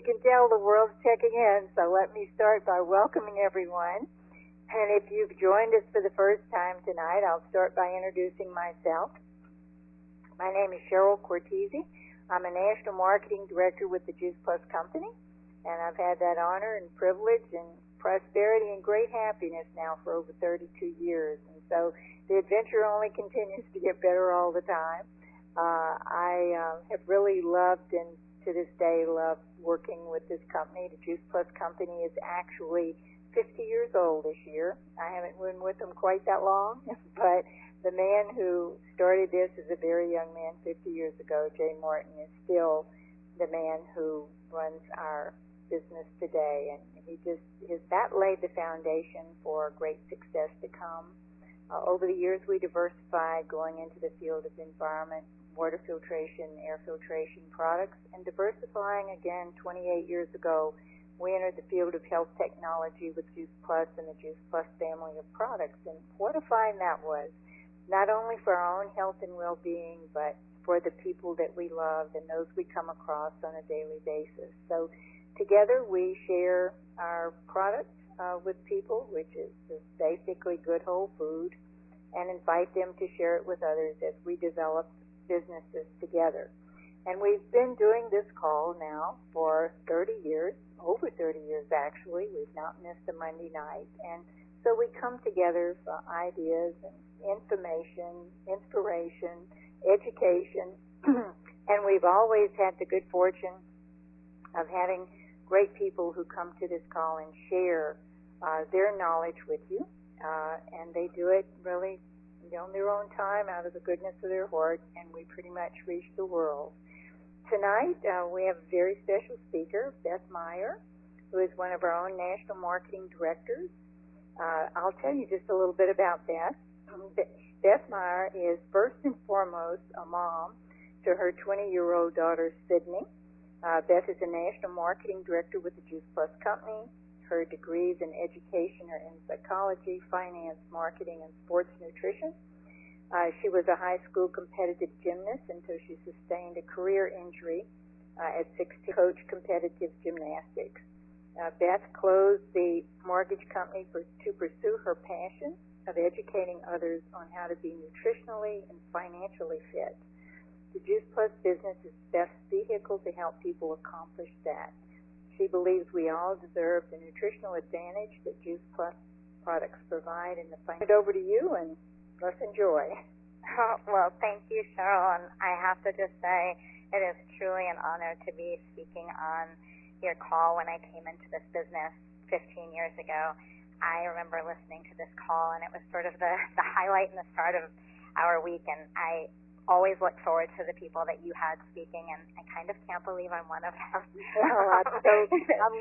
you can tell, the world's checking in, so let me start by welcoming everyone. And if you've joined us for the first time tonight, I'll start by introducing myself. My name is Cheryl Cortese. I'm a National Marketing Director with the Juice Plus Company, and I've had that honor and privilege and prosperity and great happiness now for over 32 years. And so the adventure only continues to get better all the time. I have really loved and to this day love working with this company. The Juice Plus Company is actually 50 years old this year. I haven't been with them quite that long, but the man who started this is a very young man 50 years ago. Jay Martin is still the man who runs our business today, and that laid the foundation for great success to come. Over the years, we diversified going into the field of environment, water filtration, air filtration products, and diversifying again 28 years ago, we entered the field of health technology with Juice Plus and the Juice Plus family of products. And what a find that was, not only for our own health and well-being, but for the people that we love and those we come across on a daily basis. So together we share our product with people, which is just basically good whole food, and invite them to share it with others as we develop businesses together. And we've been doing this call now for 30 years, over 30 years actually. We've not missed a Monday night. And so we come together for ideas and information, inspiration, education, and we've always had the good fortune of having great people who come to this call and share their knowledge with you, and they do it really on their own time out of the goodness of their heart, and we pretty much reach the world. Tonight, we have a very special speaker, Beth Meyer, who is one of our own national marketing directors. I'll tell you just a little bit about Beth. Beth Meyer is first and foremost a mom to her 20-year-old daughter, Sydney. Beth is a national marketing director with the Juice Plus Company. Her degrees in education are in psychology, finance, marketing, and sports nutrition. She was a high school competitive gymnast until she sustained a career injury at 16 to coach competitive gymnastics. Beth closed the mortgage company to pursue her passion of educating others on how to be nutritionally and financially fit. The Juice Plus business is Beth's vehicle to help people accomplish that. She believes we all deserve the nutritional advantage that Juice Plus products provide. And it over to you, and let's enjoy. Well, thank you, Cheryl. And I have to just say it is truly an honor to be speaking on your call. When I came into this business 15 years ago, I remember listening to this call, and it was sort of the highlight and the start of our week. And I always look forward to the people that you had speaking, and I kind of can't believe I'm one of them.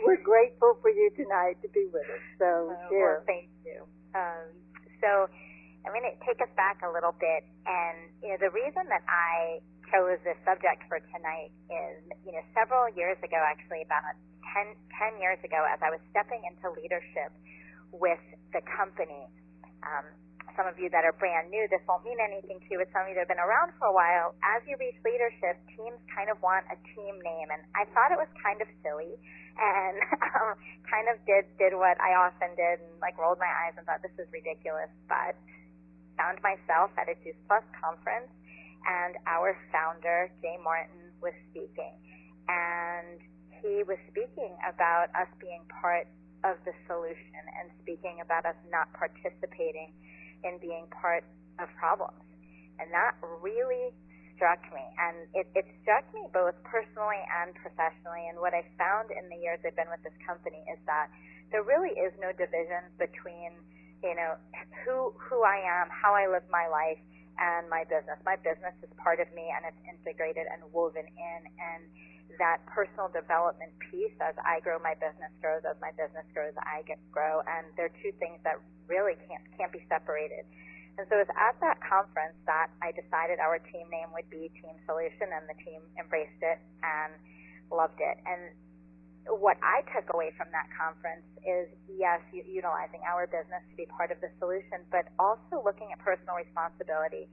We're grateful for you tonight to be with us. So, well, thank you. So I'm going to take us back a little bit, and the reason that I chose this subject for tonight is, several years ago, actually about 10 years ago, as I was stepping into leadership with the company. Some of you that are brand new, this won't mean anything to you, but some of you that have been around for a while, as you reach leadership, teams kind of want a team name, and I thought it was kind of silly, and kind of did what I often did, and rolled my eyes and thought this is ridiculous, but found myself at a Juice Plus conference, and our founder, Jay Martin, was speaking, and he was speaking about us being part of the solution and speaking about us not participating in being part of problems. And that really struck me. And it struck me both personally and professionally. And what I found in the years I've been with this company is that there really is no division between, who I am, how I live my life, and my business. My business is part of me, and it's integrated and woven in. And that personal development piece, as I grow, my business grows. As my business grows, I grow. And they're two things that really can't be separated. And so it was at that conference that I decided our team name would be Team Solution, and the team embraced it and loved it. And what I took away from that conference is, yes, utilizing our business to be part of the solution, but also looking at personal responsibility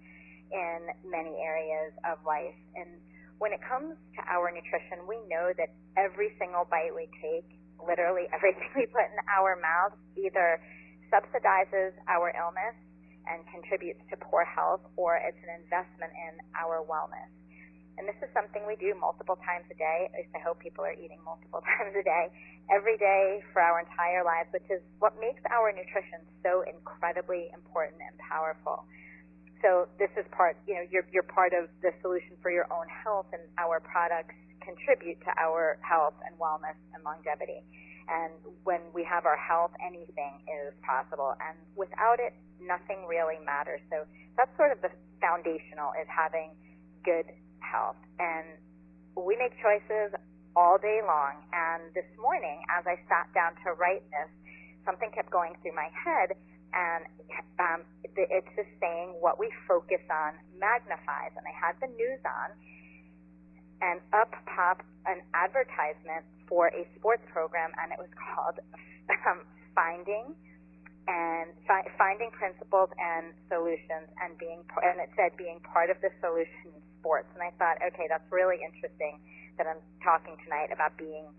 in many areas of life. And when it comes to our nutrition, we know that every single bite we take, literally everything we put in our mouths, either subsidizes our illness and contributes to poor health, or it's an investment in our wellness. And this is something we do multiple times a day. At least I hope people are eating multiple times a day, every day for our entire lives, which is what makes our nutrition so incredibly important and powerful. So this is part, you're part of the solution for your own health, and our products contribute to our health and wellness and longevity. And when we have our health, anything is possible. And without it, nothing really matters. So that's sort of the foundational, is having good health. And we make choices all day long. And this morning, as I sat down to write this, something kept going through my head, and it's just saying what we focus on magnifies. And I had the news on, and up popped an advertisement for a sports program, and it was called Finding Principles and Solutions, and it said being part of the solution in sports. And I thought, okay, that's really interesting that I'm talking tonight about being,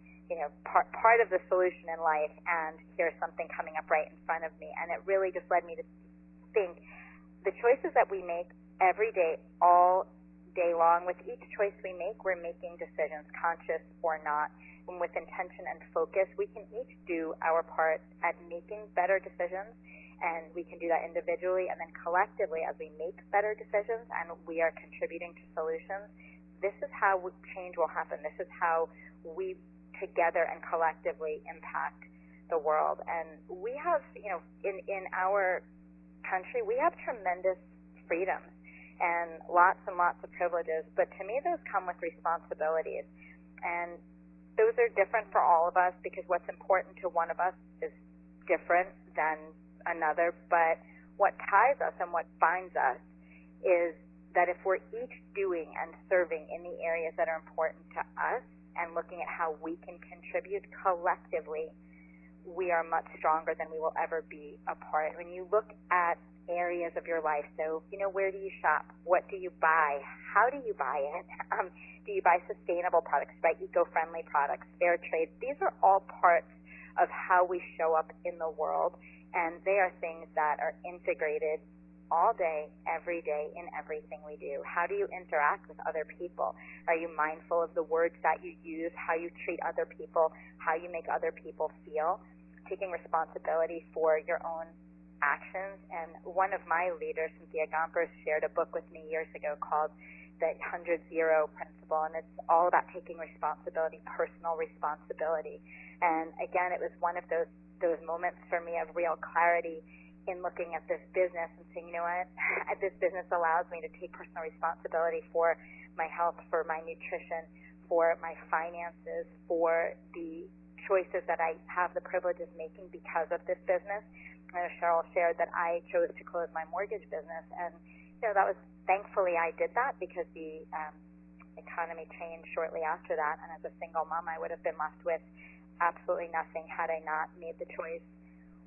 part of the solution in life, and here's something coming up right in front of me. And it really just led me to think the choices that we make every day, all day long, with each choice we make, we're making decisions, conscious or not. And with intention and focus, we can each do our part at making better decisions, and we can do that individually, and then collectively as we make better decisions and we are contributing to solutions. This is how change will happen. This is how we together and collectively impact the world. And we have, in our country, we have tremendous freedoms and lots of privileges, but to me those come with responsibilities. And those are different for all of us, because what's important to one of us is different than another. But what ties us and what binds us is that if we're each doing and serving in the areas that are important to us and looking at how we can contribute collectively, we are much stronger than we will ever be apart. When you look at areas of your life, so, where do you shop? What do you buy? How do you buy it? Do you buy sustainable products, right? Eco-friendly products, fair trade? These are all parts of how we show up in the world, and they are things that are integrated all day, every day, in everything we do. How do you interact with other people? Are you mindful of the words that you use, how you treat other people, how you make other people feel? Taking responsibility for your own actions. And one of my leaders, Cynthia Gompers, shared a book with me years ago called the 100-0 Principle, and it's all about taking responsibility, personal responsibility. And again, it was one of those moments for me of real clarity in looking at this business and saying, this business allows me to take personal responsibility for my health, for my nutrition, for my finances, for the choices that I have the privilege of making because of this business. I know Cheryl shared that I chose to close my mortgage business, and that was, thankfully I did that, because the economy changed shortly after that, and as a single mom I would have been left with absolutely nothing had I not made the choice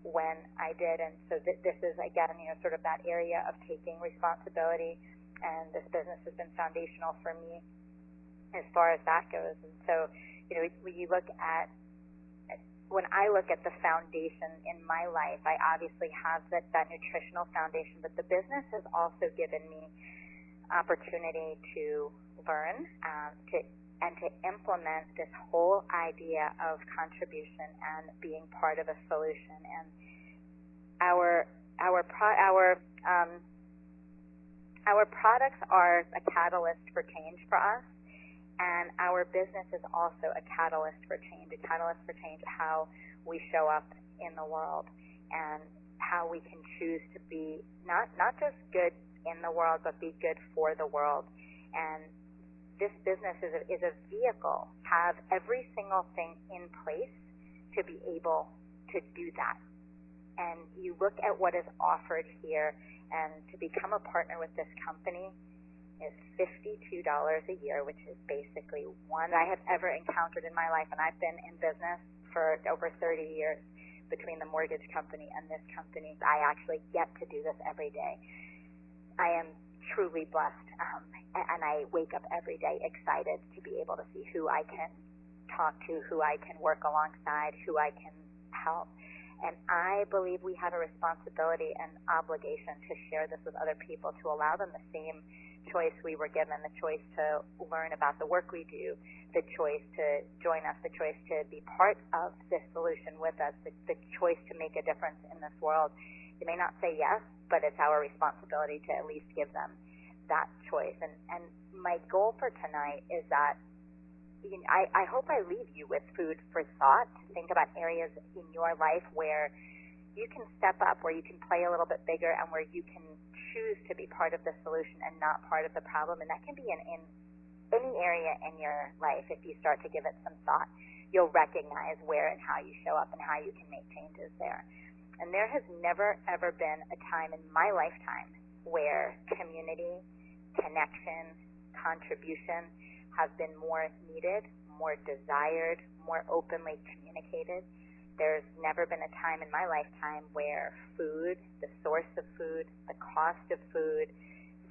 when I did. And so this is, again, sort of that area of taking responsibility, and this business has been foundational for me as far as that goes. And so, when you look at, when I look at the foundation in my life, I obviously have that nutritional foundation, but the business has also given me opportunity to learn, to implement this whole idea of contribution and being part of a solution. And our products are a catalyst for change for us, and our business is also a catalyst for change how we show up in the world, and how we can choose to be not just good in the world, but be good for the world. And this business is a vehicle, have every single thing in place to be able to do that. And you look at what is offered here, and to become a partner with this company is $52 a year, which is basically one I have ever encountered in my life. And I've been in business for over 30 years between the mortgage company and this company. I actually get to do this every day. I am truly blessed, and I wake up every day excited to be able to see who I can talk to, who I can work alongside, who I can help. And I believe we have a responsibility and obligation to share this with other people, to allow them the same choice we were given, the choice to learn about the work we do, the choice to join us, the choice to be part of this solution with us, the choice to make a difference in this world. They may not say yes, but it's our responsibility to at least give them that choice. And my goal for tonight is that I hope I leave you with food for thought to think about areas in your life where you can step up, where you can play a little bit bigger, and where you can choose to be part of the solution and not part of the problem. And that can be in any area in your life. If you start to give it some thought, you'll recognize where and how you show up and how you can make changes there. And there has never, ever been a time in my lifetime where community, connection, contribution have been more needed, more desired, more openly communicated. There's never been a time in my lifetime where food, the source of food, the cost of food,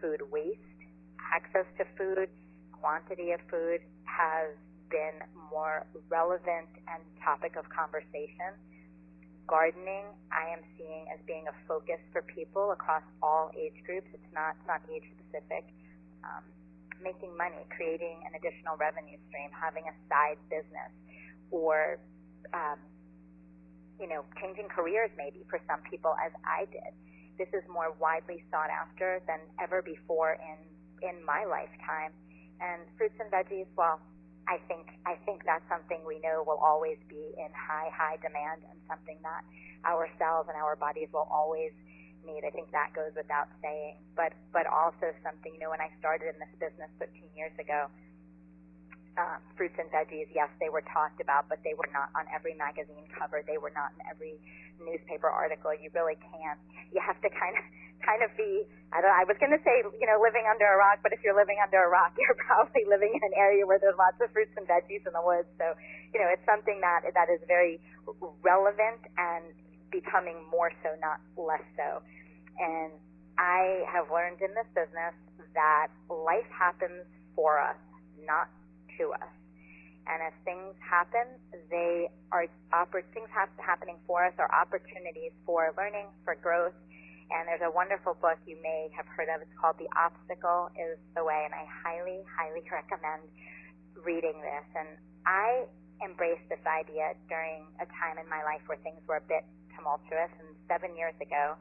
food waste, access to food, quantity of food has been more relevant and topic of conversation. Gardening, I am seeing as being a focus for people across all age groups. It's not age specific. Making money, creating an additional revenue stream, having a side business, or changing careers maybe for some people, as I did. This is more widely sought after than ever before in my lifetime. And fruits and veggies, well, I think that's something we know will always be in high demand, and something that our cells and our bodies will always need. I think that goes without saying. But also something, when I started in this business 13 years ago, fruits and veggies, yes, they were talked about, but they were not on every magazine cover. They were not in every newspaper article. You really can't. You have to kind of be, I was going to say, living under a rock, but if you're living under a rock, you're probably living in an area where there's lots of fruits and veggies in the woods. So, it's something that is very relevant and becoming more so, not less so. And I have learned in this business that life happens for us, not to us. And as things happen, things happening for us are opportunities for learning, for growth. And there's a wonderful book you may have heard of. It's called The Obstacle is the Way, and I highly, highly recommend reading this. And I embraced this idea during a time in my life where things were a bit tumultuous. And 7 years ago,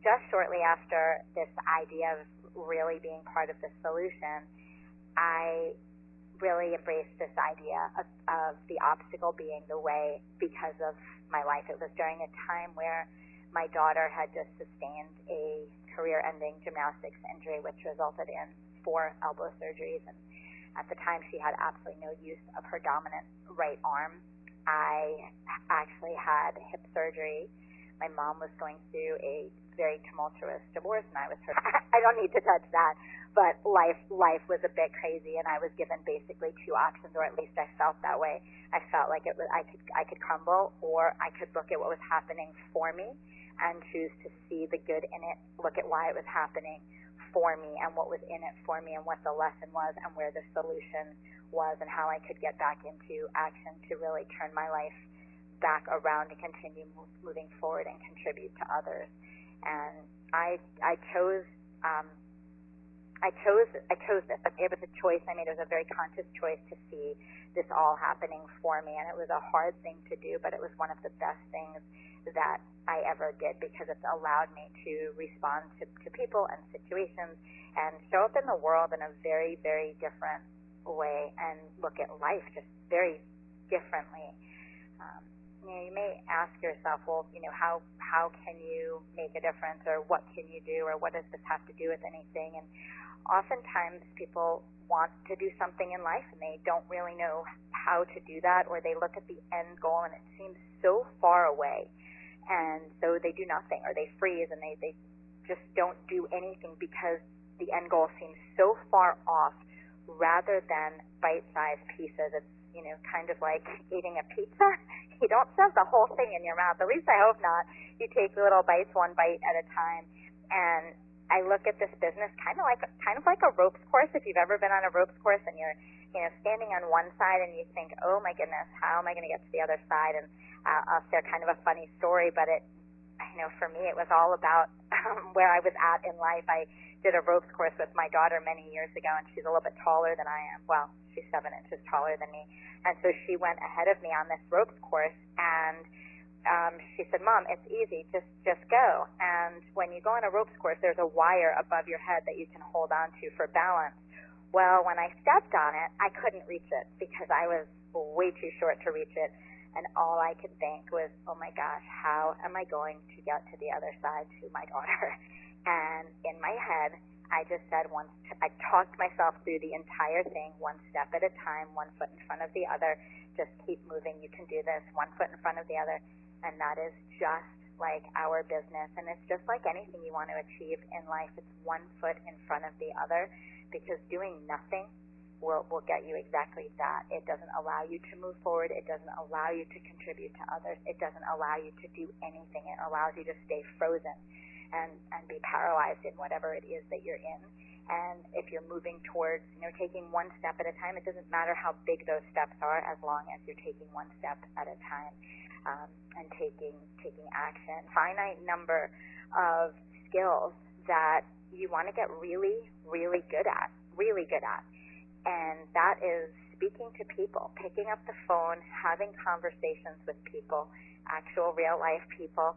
just shortly after this idea of really being part of the solution, I really embraced this idea of the obstacle being the way because of my life. It was during a time where my daughter had just sustained a career-ending gymnastics injury, which resulted in 4 elbow surgeries. And at the time, she had absolutely no use of her dominant right arm. I actually had hip surgery. My mom was going through a very tumultuous divorce, and I was her. I don't need to touch that, but life was a bit crazy, and I was given basically 2 options, or at least I felt that way. I felt like I could crumble, or I could look at what was happening for me and choose to see the good in it, look at why it was happening for me and what was in it for me and what the lesson was and where the solution was and how I could get back into action to really turn my life back around and continue moving forward and contribute to others. And I chose this. It was a choice I made. It was a very conscious choice to see this all happening for me, and it was a hard thing to do, but it was one of the best things that I ever did, because it's allowed me to respond to people and situations and show up in the world in a very, very different way and look at life just very differently. You may ask yourself, well, how can you make a difference, or what can you do, or what does this have to do with anything? And oftentimes people want to do something in life and they don't really know how to do that, or they look at the end goal and it seems so far away, and so they do nothing, or they freeze and they just don't do anything because the end goal seems so far off, rather than bite-sized pieces. It's kind of like eating a pizza. You don't shove the whole thing in your mouth. At least I hope not. You take little bites, one bite at a time. And I look at this business kind of like a ropes course. If you've ever been on a ropes course and you're standing on one side and you think, oh my goodness, how am I going to get to the other side? And I'll share kind of a funny story, but for me, it was all about where I was at in life. I did a ropes course with my daughter many years ago, and she's a little bit taller than I am. Well, she's 7 inches taller than me. And so she went ahead of me on this ropes course, and she said, Mom, it's easy, just go. And when you go on a ropes course, there's a wire above your head that you can hold on to for balance. Well, when I stepped on it, I couldn't reach it because I was way too short to reach it. And all I could think was, oh my gosh, how am I going to get to the other side to my daughter? And in my head, I just said I talked myself through the entire thing, one step at a time, 1 foot in front of the other. Just keep moving. You can do this, 1 foot in front of the other. And that is just like our business. And it's just like anything you want to achieve in life. It's 1 foot in front of the other, because doing nothing will get you exactly that. It doesn't allow you to move forward. It doesn't allow you to contribute to others. It doesn't allow you to do anything. It allows you to stay frozen and be paralyzed in whatever it is that you're in. And if you're moving towards, taking one step at a time, it doesn't matter how big those steps are, as long as you're taking one step at a time, and taking action. Finite number of skills that you want to get really, really good at. And that is speaking to people, picking up the phone, having conversations with people, actual real-life people,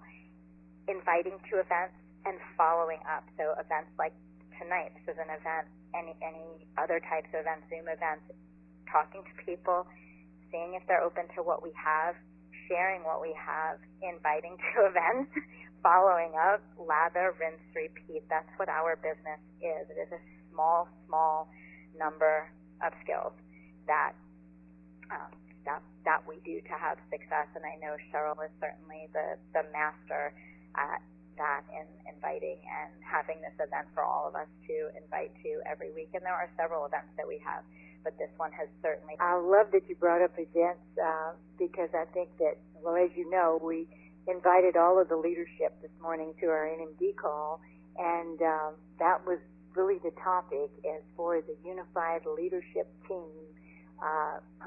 inviting to events, and following up. So events like tonight, this is an event, any other types of events, Zoom events, talking to people, seeing if they're open to what we have, sharing what we have, inviting to events, following up, lather, rinse, repeat. That's what our business is. It is a small number of skills that we do to have success, and I know Cheryl is certainly the master at that, in inviting and having this event for all of us to invite to every week. And there are several events that we have, but this one has certainly. I love that you brought up events, because I think that, well, as you know, we invited all of the leadership this morning to our NMD call, and that was really the topic, as for the unified leadership team,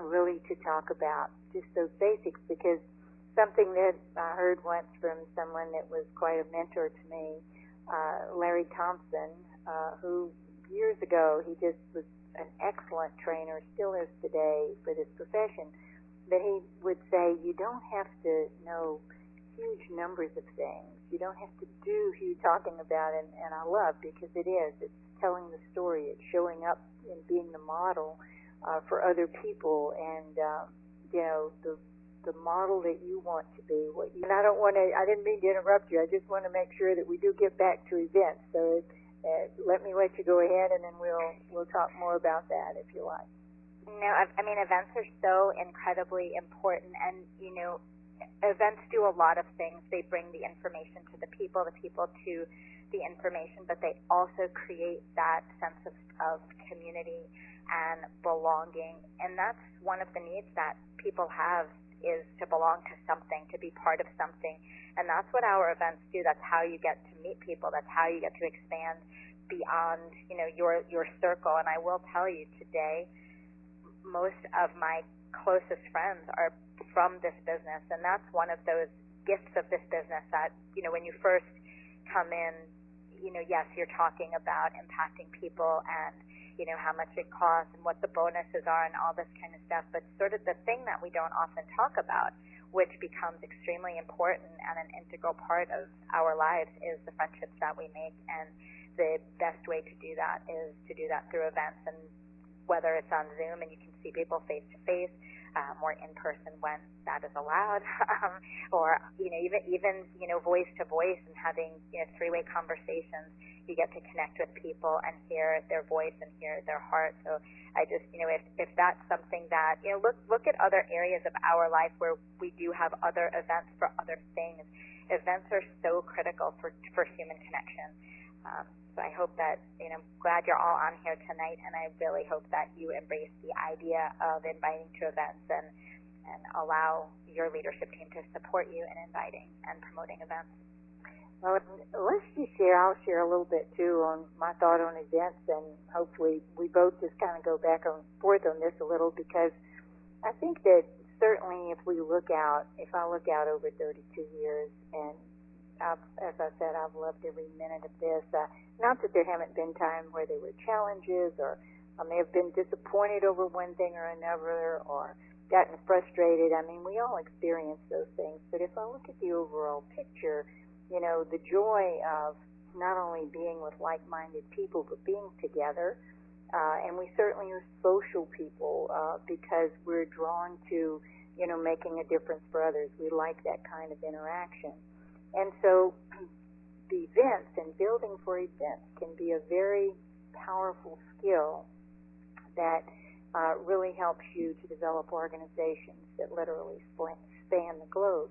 really to talk about just those basics, because something that I heard once from someone that was quite a mentor to me, Larry Thompson, who years ago, he just was an excellent trainer, still is today for this profession, but he would say, you don't have to know huge numbers of things. You don't have to do huge talking about it, and I love, because it's telling the story, it's showing up and being the model for other people, and the model that you want to be. And I didn't mean to interrupt you. I just want to make sure that we do get back to events. So let you go ahead, and then we'll talk more about that if you like. No, I mean, events are so incredibly important, and events do a lot of things. They bring the information to the people to the information, but they also create that sense of community and belonging. And that's one of the needs that people have, is to belong to something, to be part of something. And that's what our events do. That's how you get to meet people. That's how you get to expand beyond, your circle. And I will tell you, today, most of my closest friends are from this business, and that's one of those gifts of this business that, when you first come in, yes, you're talking about impacting people and, how much it costs and what the bonuses are and all this kind of stuff, but sort of the thing that we don't often talk about, which becomes extremely important and an integral part of our lives, is the friendships that we make. And the best way to do that is to do that through events, and whether it's on Zoom and you can see people face to face, or in person when that is allowed, or even voice to voice, and having three-way conversations. You get to connect with people and hear their voice and hear their heart. So I just if that's something that look at other areas of our life where we do have other events for other things. Events are so critical for human connection. So I hope that, glad you're all on here tonight, and I really hope that you embrace the idea of inviting to events and allow your leadership team to support you in inviting and promoting events. Well, let's just share. I'll share a little bit too on my thought on events, and hopefully we both just kind of go back and forth on this a little, because I think that certainly if I look out over 32 years, and as I said, I've loved every minute of this. Not that there haven't been times where there were challenges, or I may have been disappointed over one thing or another, or gotten frustrated. I mean, we all experience those things. But if I look at the overall picture, you know, the joy of not only being with like-minded people, but being together. And we certainly are social people because we're drawn to, you know, making a difference for others. We like that kind of interaction. And so the events and building for events can be a very powerful skill that really helps you to develop organizations that literally span the globe.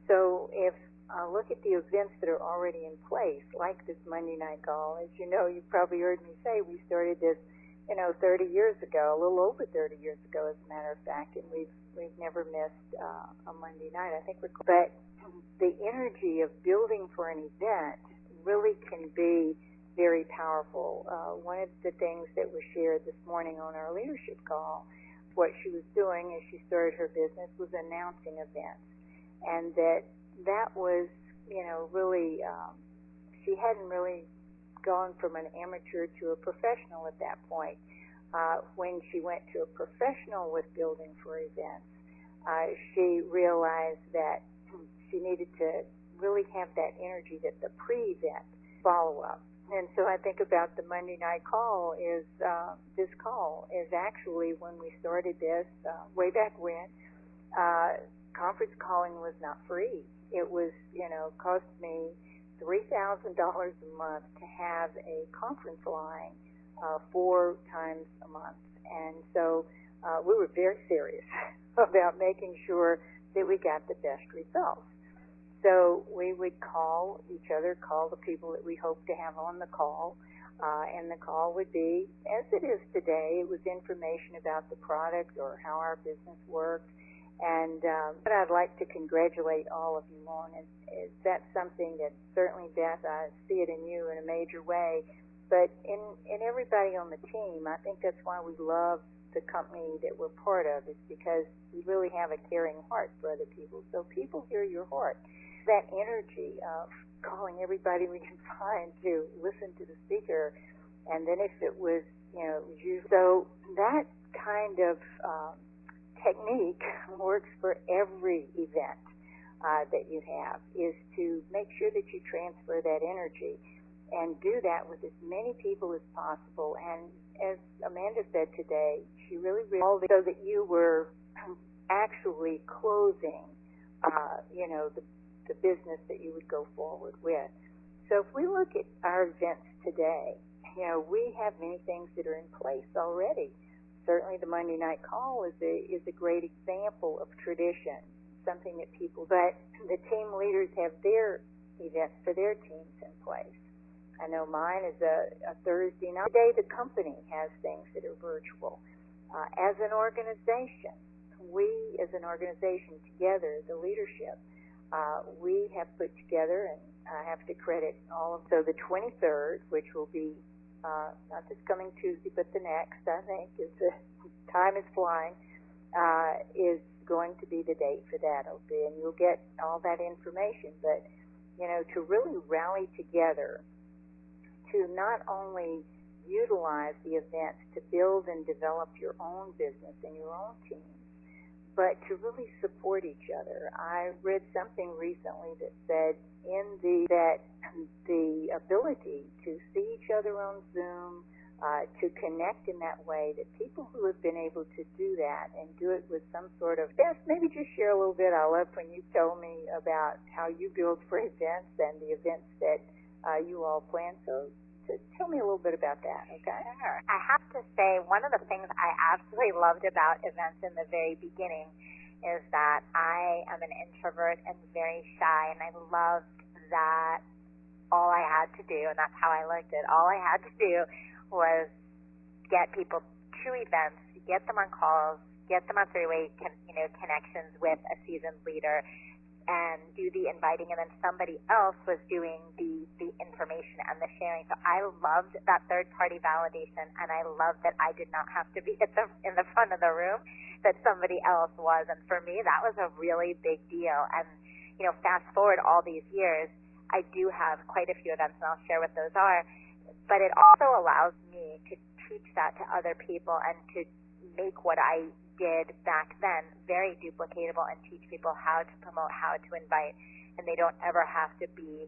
So if I look at the events that are already in place, like this Monday night call, as you know, you've probably heard me say, we started this, 30 years ago, a little over 30 years ago, as a matter of fact, and we've never missed a Monday night. I think but the energy of building for an event really can be very powerful. One of the things that was shared this morning on our leadership call, what she was doing as she started her business was announcing events, and that was, really, she hadn't really gone from an amateur to a professional at that point. When she went to a professional with building for events, she realized that she needed to really have that energy that the pre-event follow-up. And so I think about the Monday night call this call is actually when we started this, way back when, conference calling was not free. It was, cost me $3,000 a month to have a conference line 4 times a month. And so we were very serious about making sure that we got the best results. So we would call each other, call the people that we hoped to have on the call, and the call would be, as it is today, it was information about the product or how our business worked. And but I'd like to congratulate all of you, Loren. That's something that certainly, Beth, I see it in you in a major way. But in everybody on the team, I think that's why we love the company that we're part of, is because we really have a caring heart for other people. So people hear your heart. That energy of calling everybody we can find to listen to the speaker, and then if it was, you. So that kind of technique works for every event that you have, is to make sure that you transfer that energy and do that with as many people as possible. And as Amanda said today, she really so that you were actually closing, the business that you would go forward with. So if we look at our events today, we have many things that are in place already. Certainly the Monday night call is a great example of tradition, something that but the team leaders have their events for their teams in place. I know mine is a Thursday night. Today the company has things that are virtual. As an organization, together, the leadership, we have put together, and I have to credit all of, so the 23rd, which will be not this coming Tuesday, but the next, I think, time is flying, is going to be the date for that, and you'll get all that information. But, to really rally together, to not only utilize the events to build and develop your own business and your own team, but to really support each other. I read something recently that said that the ability to see each other on Zoom, to connect in that way, that people who have been able to do that and do it with some sort of, Beth, maybe just share a little bit. I loved when you told me about how you build for events and the events that you all plan. So tell me a little bit about that, okay? Sure. I have to say, one of the things I absolutely loved about events in the very beginning is that I am an introvert and very shy, and I loved that all I had to do, and that's how I liked it, all I had to do was get people to events, get them on calls, get them on three-way connections with a seasoned leader, and do the inviting, and then somebody else was doing the information and the sharing. So I loved that third-party validation, and I loved that I did not have to be in the front of the room, that somebody else was. And for me, that was a really big deal. And, fast forward all these years, I do have quite a few events, and I'll share what those are. But it also allows me to teach that to other people and to make what I did back then very duplicatable and teach people how to promote, how to invite, and they don't ever have to be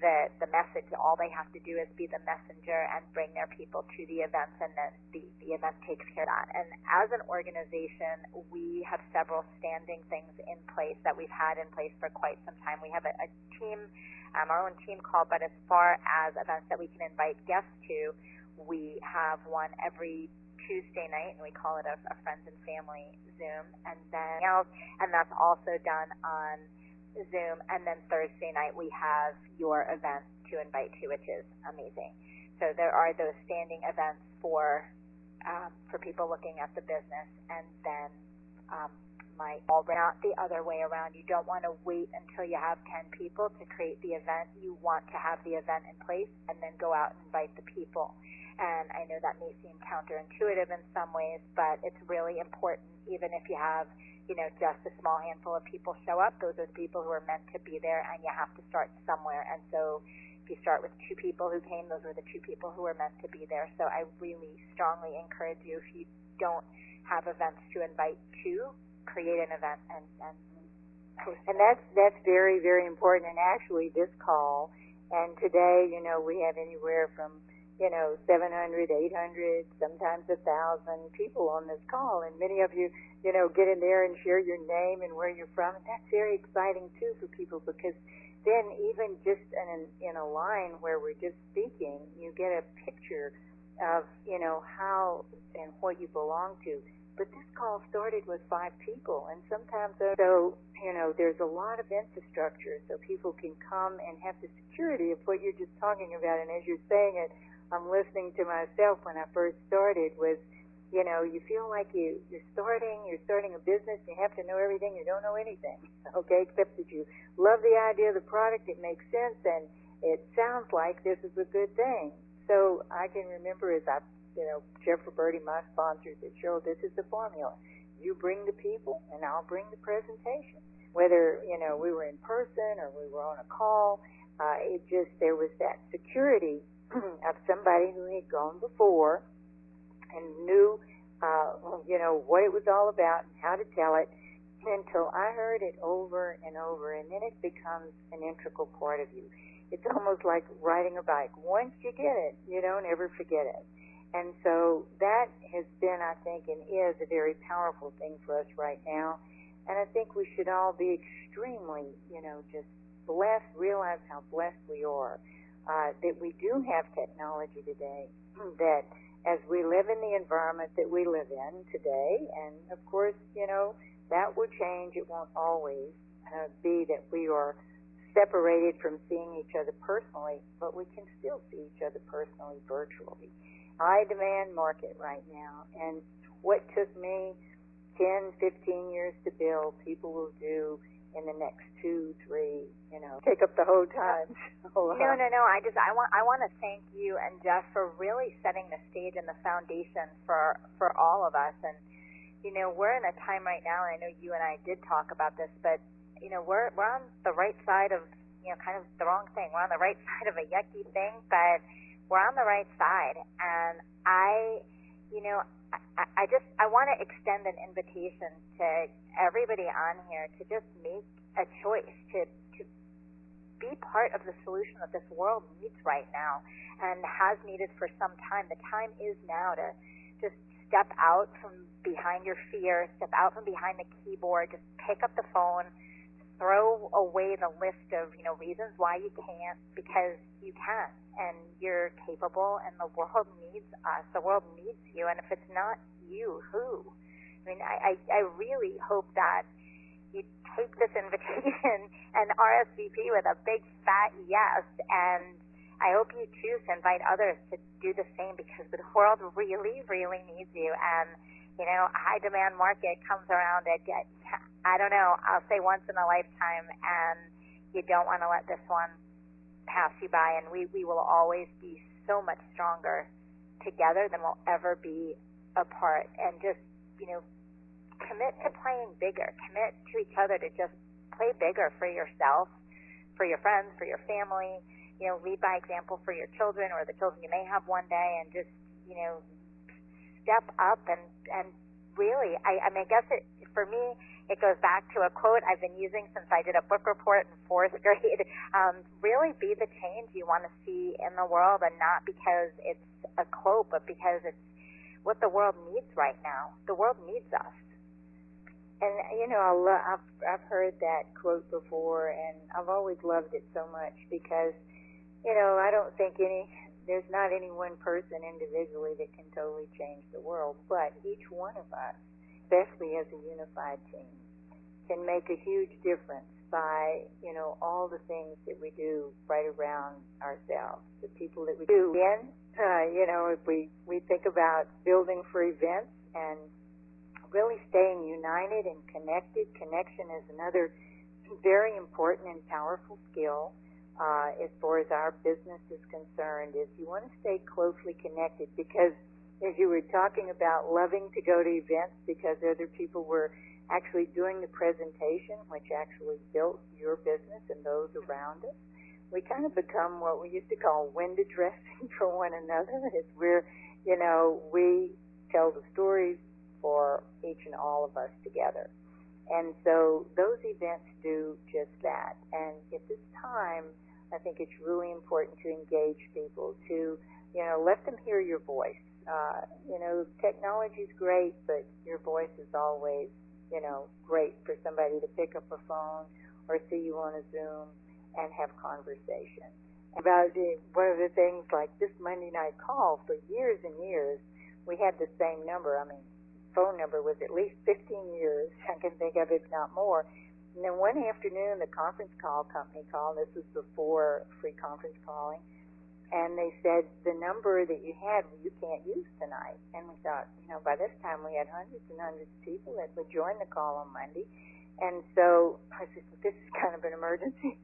the message. All they have to do is be the messenger and bring their people to the events, and then the event takes care of that. And as an organization, we have several standing things in place that we've had in place for quite some time. We have a team, our own team call, but as far as events that we can invite guests to, we have one every Tuesday night, and we call it a friends and family Zoom, and that's also done on Zoom. And then Thursday night we have your event to invite to, which is amazing. So there are those standing events for people looking at the business, and then not the other way around. You don't want to wait until you have 10 people to create the event. You want to have the event in place and then go out and invite the people. And I know that may seem counterintuitive in some ways, but it's really important. Even if you have, just a small handful of people show up, those are the people who are meant to be there, and you have to start somewhere. And so if you start with 2 people who came, those were the 2 people who were meant to be there. So I really strongly encourage you, if you don't have events to invite to, create an event and post it. And that's very, very important. And actually this call, and today, we have anywhere from 700, 800, sometimes 1,000 people on this call, and many of you, get in there and share your name and where you're from, and that's very exciting too for people, because then even just in a line where we're just speaking, you get a picture of, how and what you belong to. But this call started with 5 people, and sometimes, there's a lot of infrastructure so people can come and have the security of what you're just talking about. And as you're saying it, I'm listening to myself when I first started was, you feel like you're starting a business, you have to know everything, you don't know anything, okay, except that you love the idea of the product, it makes sense, and it sounds like this is a good thing. So I can remember as Jeff Roberti, my sponsor, said, Cheryl, this is the formula. You bring the people, and I'll bring the presentation. Whether, we were in person or we were on a call, there was that security of somebody who had gone before and knew, what it was all about and how to tell it, until I heard it over and over, and then it becomes an integral part of you. It's almost like riding a bike. Once you get it, you don't ever forget it. And so that has been, I think, and is a very powerful thing for us right now. And I think we should all be extremely, just blessed, realize how blessed we are. That we do have technology today, that as we live in the environment that we live in today, and of course, that will change. It won't always be that we are separated from seeing each other personally, but we can still see each other personally virtually. High demand market right now, and what took me 10, 15 years to build, people will do in the next 2, 3, take up the whole time. So, No. I want to thank you and Jeff for really setting the stage and the foundation for all of us. And we're in a time right now, and I know you and I did talk about this, but we're on the right side of kind of the wrong thing. We're on the right side of a yucky thing, but we're on the right side. And I want to extend an invitation to everybody on here to just make a choice to be part of the solution that this world needs right now and has needed for some time. The time is now to just step out from behind your fear, step out from behind the keyboard, just pick up the phone, throw away the list of, reasons why you can't, because you can, and you're capable, and the world needs us. The world needs you, and if it's not you, who? I really hope that you take this invitation and RSVP with a big fat yes, and I hope you choose to invite others to do the same, because the world really, really needs you. And, high demand market comes around at I don't know, I'll say once in a lifetime, and you don't want to let this one pass you by, and we will always be so much stronger together than we'll ever be apart. And just, commit to playing bigger. Commit to each other to just play bigger for yourself, for your friends, for your family. Lead by example for your children or the children you may have one day, and just, step up and really, I guess for me, it goes back to a quote I've been using since I did a book report in 4th grade. Really be the change you want to see in the world, and not because it's a quote, but because it's what the world needs right now. The world needs us. And, I've heard that quote before, and I've always loved it so much because, I don't think there's not any one person individually that can totally change the world, but each one of us, especially as a unified team, can make a huge difference by, all the things that we do right around ourselves, the people that we do. And, if we think about building for events and really staying united and connected. Connection is another very important and powerful skill as far as our business is concerned, is you want to stay closely connected, because as you were talking about loving to go to events because other people were actually doing the presentation, which actually built your business and those around us, we kind of become what we used to call window dressing for one another, as we're, we tell the stories for each and all of us together. And so those events do just that. And at this time, I think it's really important to engage people, to, let them hear your voice. Technology's great, but your voice is always, great for somebody to pick up a phone or see you on a Zoom and have conversation. About one of the things, like this Monday night call, for years and years, we had the same number. Phone number was at least 15 years, I can think of, if not more. And then one afternoon, the conference call company called. This was before free conference calling. And they said, the number that you had, you can't use tonight. And we thought, by this time we had hundreds and hundreds of people that would join the call on Monday. And so I said, this is kind of an emergency,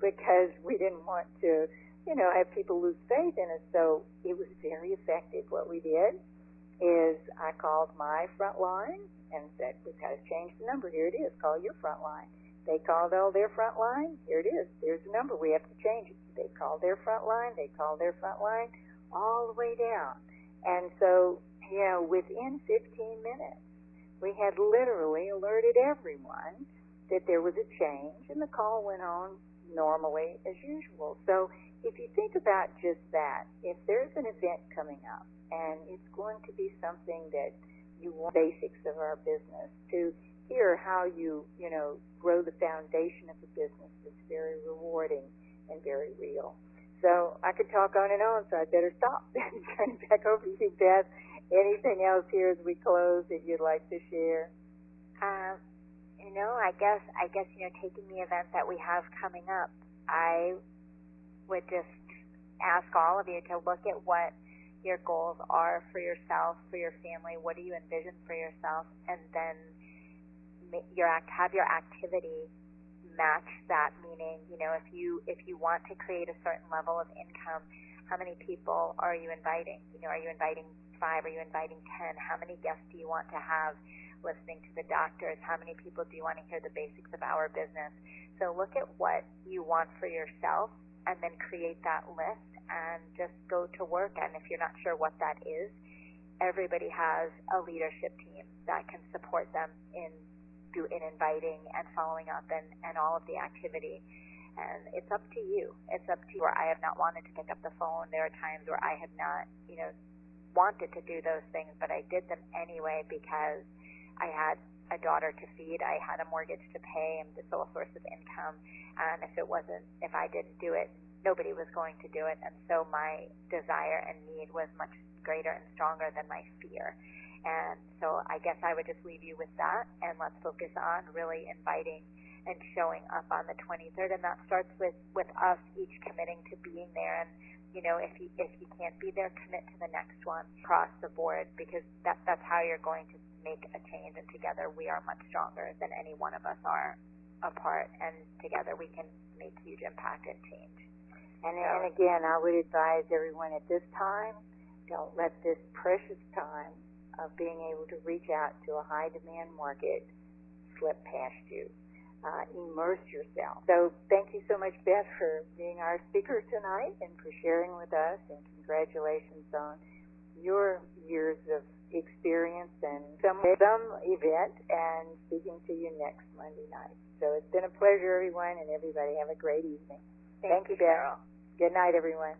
because we didn't want to, have people lose faith in us. So it was very effective. What we did is I called my front line and said, we've got to change the number. Here it is. Call your front line. They called all their front line. Here it is. There's the number. We have to change it. They called their front line. They called their front line all the way down. And so, within 15 minutes, we had literally alerted everyone that there was a change, and the call went on normally as usual. So if you think about just that, if there's an event coming up, and it's going to be something that you want, basics of our business, to hear how you grow the foundation of the business is very rewarding and very real. So I could talk on and on, so I'd better stop and turn it back over to you, Beth. Anything else here as we close that you'd like to share? I guess, taking the event that we have coming up, I would just ask all of you to look at what your goals are for yourself, for your family. What do you envision for yourself? And then have your activity match that. Meaning, if you want to create a certain level of income, how many people are you inviting? Are you inviting 5? Are you inviting 10? How many guests do you want to have listening to the doctors? How many people do you want to hear the basics of our business? So look at what you want for yourself and then create that list and just go to work. And if you're not sure what that is, everybody has a leadership team that can support them in inviting and following up and all of the activity. And it's up to you. It's up to you. Where I have not wanted to pick up the phone. There are times where I have not, wanted to do those things, but I did them anyway because I had a daughter to feed. I had a mortgage to pay and the sole source of income. And if I didn't do it, nobody was going to do it. And so my desire and need was much greater and stronger than my fear. And so I guess I would just leave you with that, and let's focus on really inviting and showing up on the 23rd. And that starts with us each committing to being there. And, if you can't be there, commit to the next one across the board, because that's how you're going to make a change, and together we are much stronger than any one of us are apart, and together we can make huge impact and change. And again, I would advise everyone at this time, don't let this precious time of being able to reach out to a high demand market slip past you. Immerse yourself. So thank you so much, Beth, for being our speaker tonight and for sharing with us, and congratulations on your years of experience and some event, and speaking to you next Monday night. So it's been a pleasure, everyone, and everybody have a great evening. Thank you, Beth. Cheryl. Good night, everyone.